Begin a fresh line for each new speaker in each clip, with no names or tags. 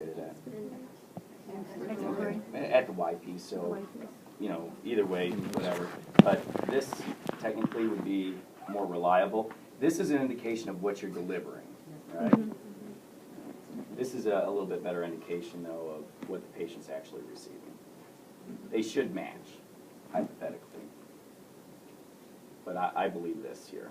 At the Y piece, so, you know, either way, whatever. But this technically would be more reliable. This is an indication of what you're delivering, right? This is a little bit better indication, though, of what the patient's actually receiving. They should match, hypothetically. But I believe this here.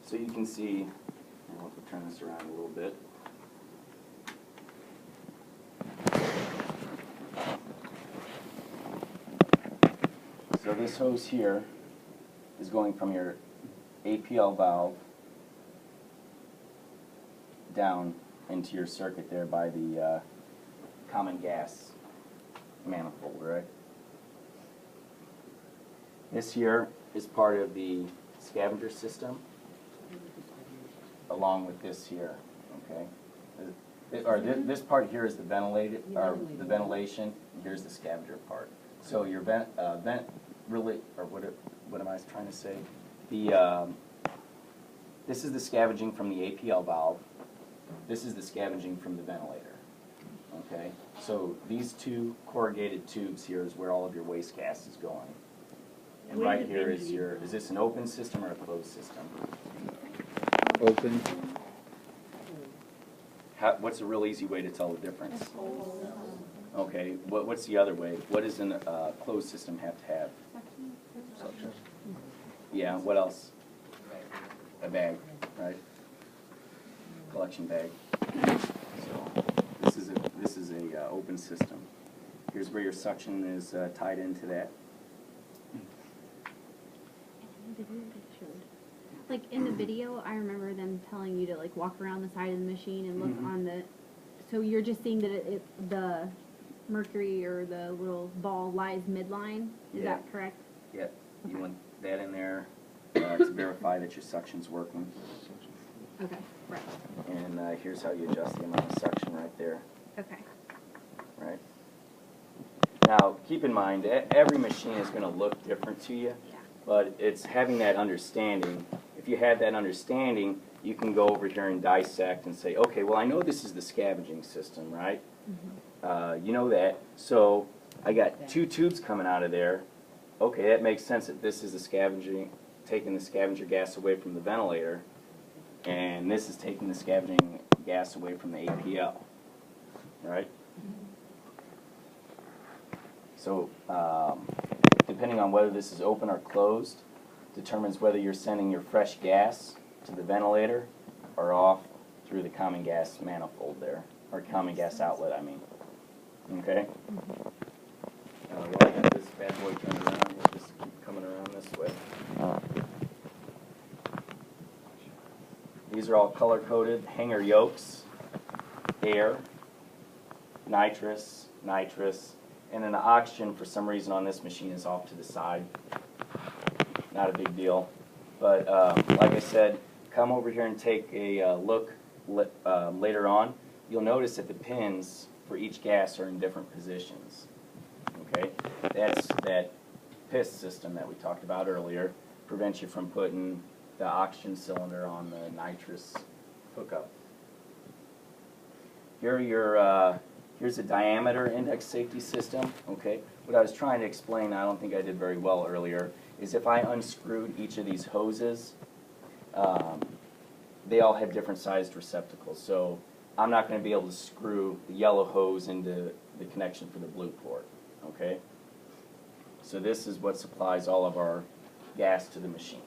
So you can see, I'll turn this around a little bit. So this hose here is going from your APL valve down into your circuit there by the common gas manifold, right? This here is part of the scavenger system, along with this here, okay? This part here is the the ventilation. Here's the scavenger part. So your what am I trying to say? This is the scavenging from the APL valve. This is the scavenging from the ventilator. Okay, so these two corrugated tubes here is where all of your waste gas is going. And right here is is this an open system or a closed system?
Open.
What's a real easy way to tell the difference? Okay, what's the other way? What does a closed system have to have?
Suction.
Yeah, what else? A bag, right? Collection bag. So this is a open system. Here's where your suction is tied into that.
Like in the video, I remember them telling you to like walk around the side of the machine and look on the. So you're just seeing that the mercury or the little ball lies midline. Is that correct?
Yep. Okay. You want that in there to verify that your suction's working.
Okay. Right.
And here's how you adjust the amount of suction right there.
Okay.
Right. Now, keep in mind, every machine is going to look different to you, but it's having that understanding. If you have that understanding, you can go over here and dissect and say, okay, well, I know this is the scavenging system, right? You know that. So I got two tubes coming out of there. Okay, that makes sense that this is the scavenging, taking the scavenger gas away from the ventilator, and this is taking the scavenging gas away from the APL, right? So depending on whether this is open or closed, determines whether you're sending your fresh gas to the ventilator or off through the common gas manifold there, or common gas outlet, I mean. Okay? While I got this bad boy turned around, we'll just keep coming around this way. These are all color-coded hanger yolks, air, nitrous, and then the oxygen, for some reason on this machine, is off to the side. Not a big deal. But like I said, come over here and take a look later on. You'll notice that the pins for each gas are in different positions. Okay? That's that PIS system that we talked about earlier. Prevents you from putting the oxygen cylinder on the nitrous hookup. Here are your here's a diameter index safety system. Okay, what I was trying to explain, I don't think I did very well earlier, is if I unscrewed each of these hoses, they all have different sized receptacles. So I'm not going to be able to screw the yellow hose into the connection for the blue port. Okay, so this is what supplies all of our gas to the machine.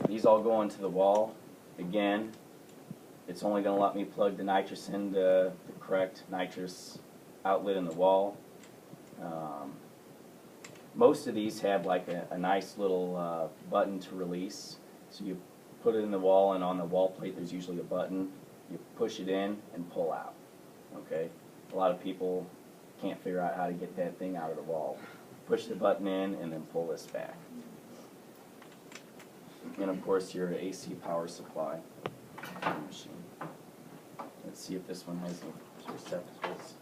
These all go into the wall. Again, it's only going to let me plug the nitrous into the correct nitrous outlet in the wall. Most of these have like a nice little button to release. So you put it in the wall, and on the wall plate there's usually a button. You push it in and pull out. Okay? A lot of people can't figure out how to get that thing out of the wall. Push the button in and then pull this back. And of course your AC power supply for the machine. Let's see if this one has any receptacles.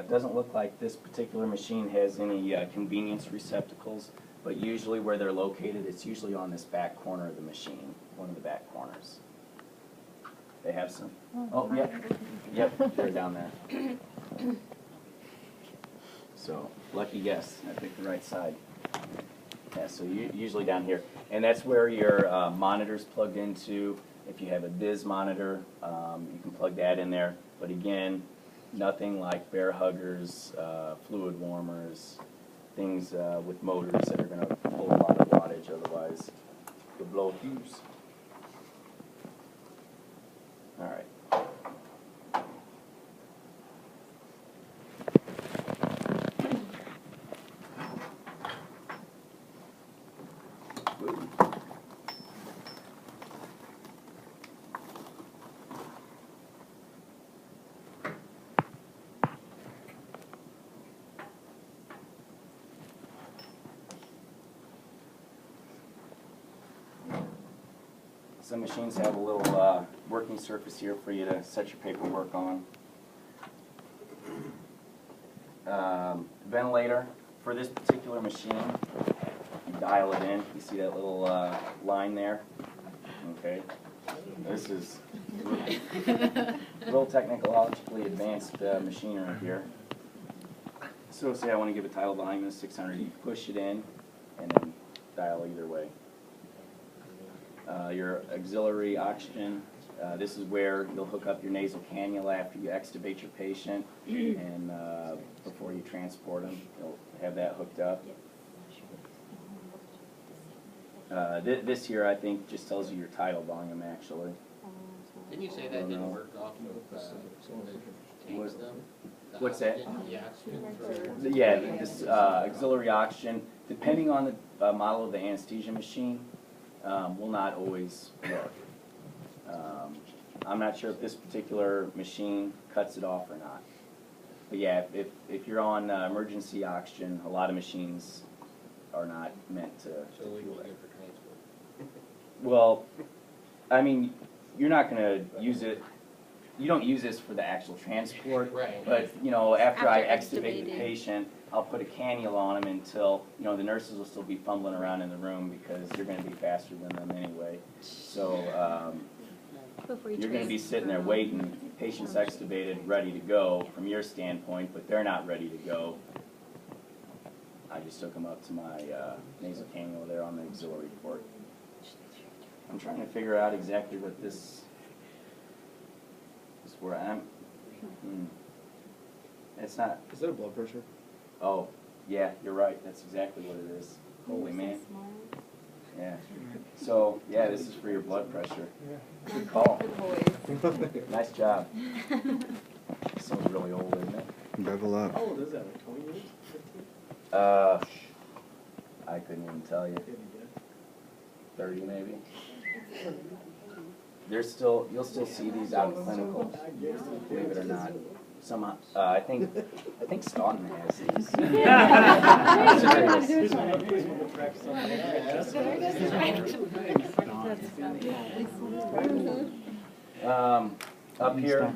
Doesn't look like this particular machine has any convenience receptacles, but usually where they're located, it's usually on this back corner of the machine, one of the back corners. They have some. Oh, yep, they're down there. So, lucky guess, I picked the right side. Yeah, so usually down here. And that's where your monitor's plugged into. If you have a Biz monitor, you can plug that in there. But again, nothing like bear huggers, fluid warmers, things with motors that are going to pull a lot of wattage, otherwise you'll blow a fuse. All right. Some machines have a little working surface here for you to set your paperwork on. Ventilator, for this particular machine, you dial it in. You see that little line there? Okay. This is real technologically advanced machinery here. So say I want to give a tidal volume of 600, you push it in and then dial either way. Your auxiliary oxygen, this is where you'll hook up your nasal cannula after you extubate your patient and before you transport them, you'll have that hooked up. This here I think just tells you your tidal volume actually.
Didn't you say that didn't work off of tanks though?
What's that?
The oxygen?
Yeah, this auxiliary oxygen, depending on the model of the anesthesia machine, will not always work. I'm not sure if this particular machine cuts it off or not. But yeah, if you're on emergency oxygen, a lot of machines are not meant to.
So we will get for transport.
Well, I mean, you're not going to use it. You don't use this for the actual transport.
Right.
But you know, after I
After
extubate the
extubating.
patient, I'll put a cannula on them until the nurses will still be fumbling around in the room because you're going to be faster than them anyway. So you're going to be sitting there waiting. Patient's extubated, ready to go from your standpoint, but they're not ready to go. I just took them up to my nasal cannula there on the auxiliary port. I'm trying to figure out exactly what this is where I'm. It's not.
Is that a blood pressure?
Oh, yeah, you're right. That's exactly what it is. Holy man. Yeah. So, yeah, this is for your blood pressure. Good call. Nice job. This one's really old, isn't it?
Bevel up.
How old is that, like 20 years? 15?
I couldn't even tell you. 30 maybe. You'll still see these out in clinical, believe it or not. Some, I think Staunton has these. Up here,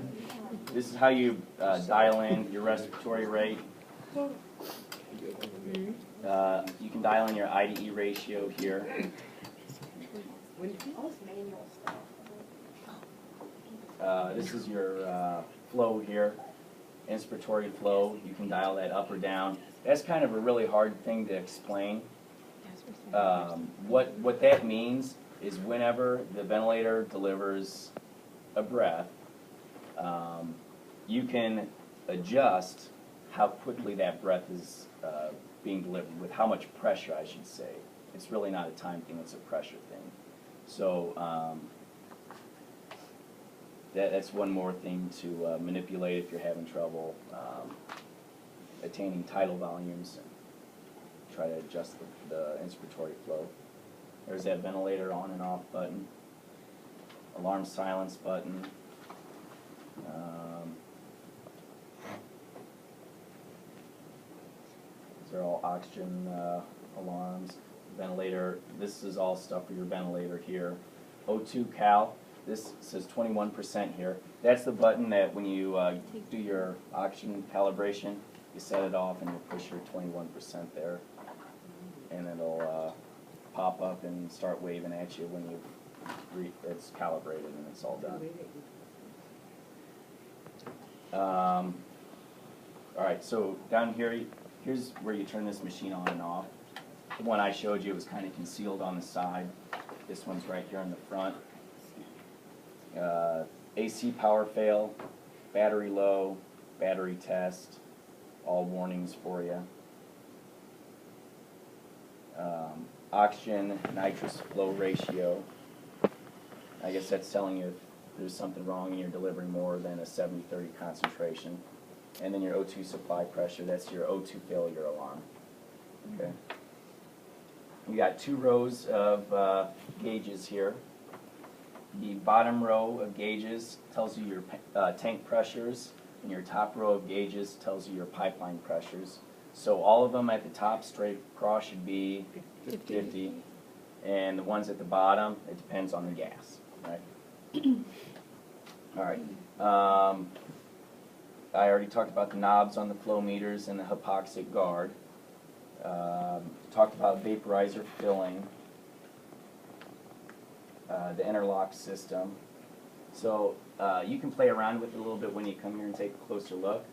this is how you dial in your respiratory rate. You can dial in your IDE ratio here. This is your flow here, inspiratory flow. You can dial that up or down. That's kind of a really hard thing to explain. What that means is whenever the ventilator delivers a breath, you can adjust how quickly that breath is being delivered, with how much pressure, I should say. It's really not a time thing, it's a pressure thing. So that's one more thing to manipulate if you're having trouble attaining tidal volumes. And try to adjust the inspiratory flow. There's that ventilator on and off button, alarm silence button. These are all oxygen alarms. Ventilator, this is all stuff for your ventilator here. O2 cal. this says 21% here. That's the button that when you do your oxygen calibration, you set it off and you push your 21% there, and it'll pop up and start waving at you when it's calibrated and it's all done. All right, so down here, here's where you turn this machine on and off. The one I showed you was kind of concealed on the side. This one's right here in the front. AC power fail, battery low, battery test, all warnings for you. Oxygen nitrous flow ratio. I guess that's telling you if there's something wrong and you're delivering more than a 70-30 concentration. And then your O2 supply pressure, that's your O2 failure alarm. Okay. You got 2 rows of gauges here. The bottom row of gauges tells you your tank pressures, and your top row of gauges tells you your pipeline pressures. So all of them at the top straight across should be 50, and the ones at the bottom, it depends on the gas, right? All right. I already talked about the knobs on the flow meters and the hypoxic guard. Talked about vaporizer filling, the interlock system. So you can play around with it a little bit when you come here and take a closer look,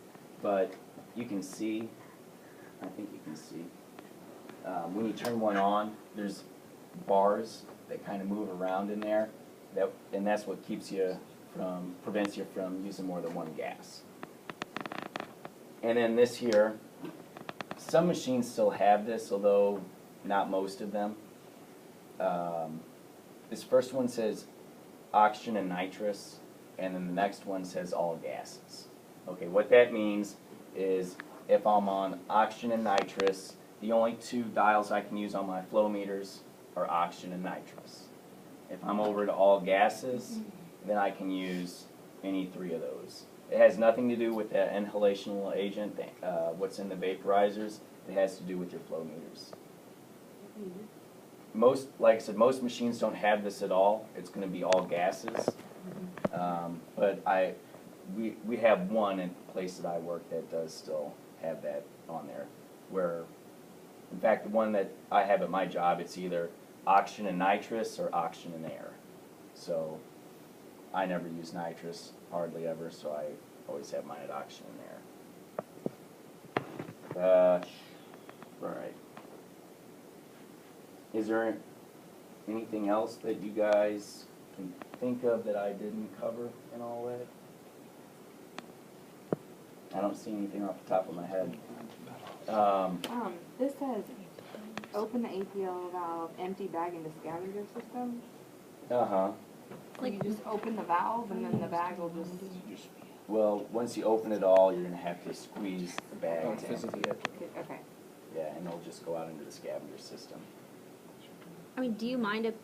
but you can see, I think you can see, when you turn one on, there's bars that kind of move around in there, and that's what prevents you from using more than one gas. And then this here, some machines still have this, although not most of them. This first one says oxygen and nitrous, and then the next one says all gases. Okay, what that means is if I'm on oxygen and nitrous, the only 2 dials I can use on my flow meters are oxygen and nitrous. If I'm over to all gases, then I can use any 3 of those. It has nothing to do with the inhalational agent, what's in the vaporizers. It has to do with your flow meters. Like I said, most machines don't have this at all. It's going to be all gases. But we have one in the place that I work that does still have that on there. Where, in fact, the one that I have at my job, it's either oxygen and nitrous or oxygen and air. So I never use nitrous, hardly ever, so I always have mine at oxygen and air. Right. Is there anything else that you guys can think of that I didn't cover in all that? I don't see anything off the top of my head.
This says, open the APL valve, empty bag into scavenger system.
Uh-huh.
Like you just open the valve and then the bag will just...
Well, once you open it all, you're going to have to squeeze the bag
Oh,
to
physically.
empty it.
Okay.
Yeah, and it'll just go out into the scavenger system.
I mean, do you mind to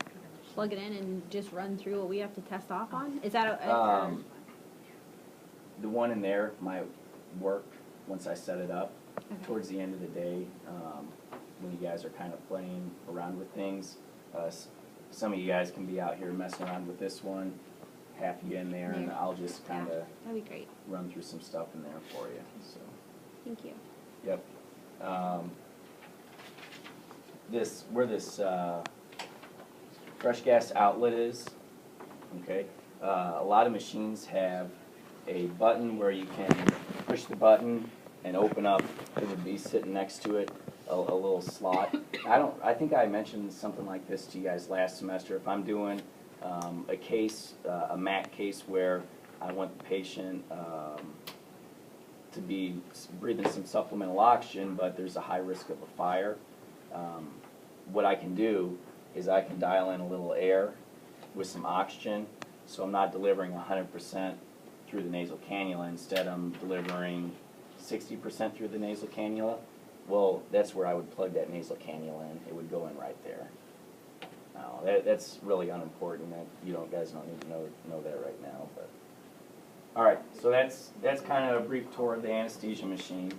plug it in and just run through what we have to test off on? Is that
The one in there might work once I set it up.
Okay.
Towards the end of the day, when you guys are kind of playing around with things, some of you guys can be out here messing around with this one, half you in there, and I'll just kind of
that'd be great.
run through some stuff in there for you. So,
Thank you.
yep. Where this fresh gas outlet is, okay, a lot of machines have a button where you can push the button and open up. It would be sitting next to it, a little slot. I think I mentioned something like this to you guys last semester. If I'm doing a case, a MAC case where I want the patient to be breathing some supplemental oxygen, but there's a high risk of a fire, what I can do is I can dial in a little air with some oxygen, so I'm not delivering 100% through the nasal cannula. Instead, I'm delivering 60% through the nasal cannula. Well, that's where I would plug that nasal cannula in. It would go in right there. Now, that's really unimportant. That guys don't need to know that right now. But all right, so that's kind of a brief tour of the anesthesia machine.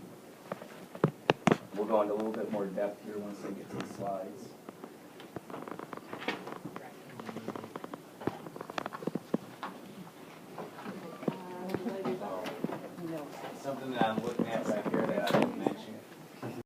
We'll go into a little bit more depth here once I get to the slides.